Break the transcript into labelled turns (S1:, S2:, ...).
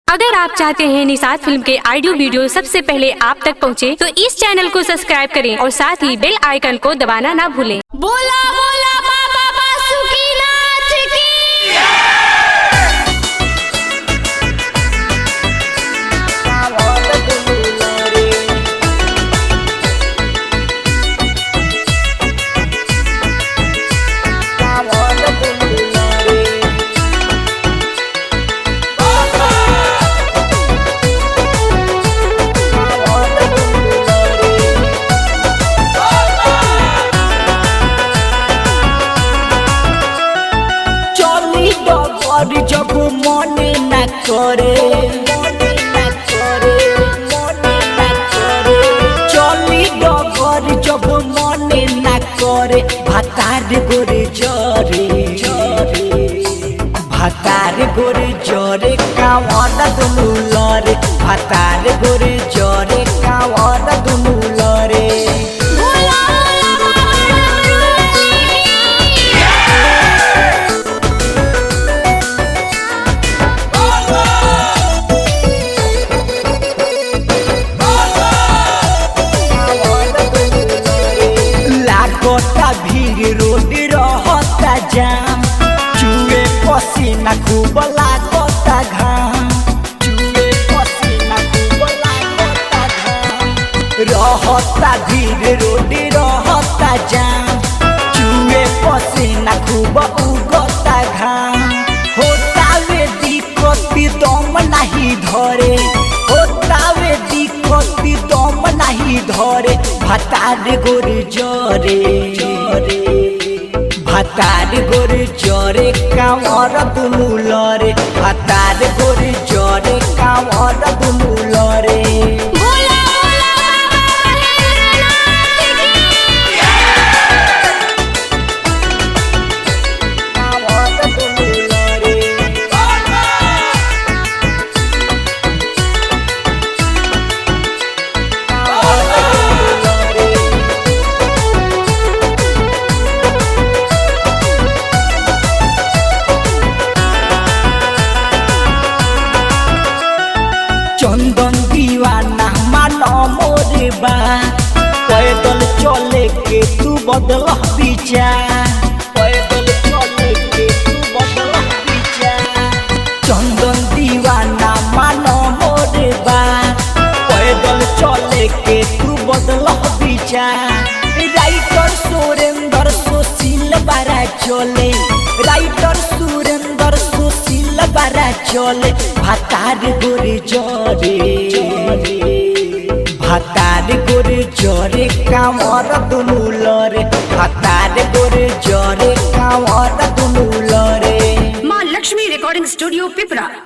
S1: अगर आप चाहते हैं निषाद फिल्म के ऑडियो वीडियो सबसे पहले आप तक पहुंचे, तो इस चैनल को सब्सक्राइब करें और साथ ही बेल आइकन को दबाना ना भूलें।
S2: बोला बोला बाबा बासुकीनाथ की
S3: जब मने न करे चली डगर जब मने न करे भातार गोरे जरे भातार गोरे जरे कांवर दुनु लरे भातार गोरे जरे कांवर दुनु लरे भीड़ रोड रहता जाम चुए पसीना खूब लागता घाम चुए पसीना खूब लागता घाम रहता भीड़ रोड रहता जाम चुए पसीना खूब उगता घाम होता वे दिक्कत दम नहीं धरे होता वे दिक्कत दम नहीं धरे भातार गोरे जरे भातार गोरे जरे कांवर दुनु लरे भातार गोरे जरे कांवर दुनु लरे चंदन दीवाना मानो मोरे बा पैदल चले के तू बदल विचार पैदल चले के तू बदल विचार चंदन दीवाना मानो मोरे बा पैदल चले के तू बदल विचार राइटर सुरेंद्र सुशील बारा चले राइटर सुरेंद्र सुशील बारा चले भातार गोरे जरे भातार गोरे जरे कांवर दुनु लरे भातार गोरे जरे कांवर दुनु लरे।
S2: माँ लक्ष्मी रिकॉर्डिंग स्टूडियो पिपरा।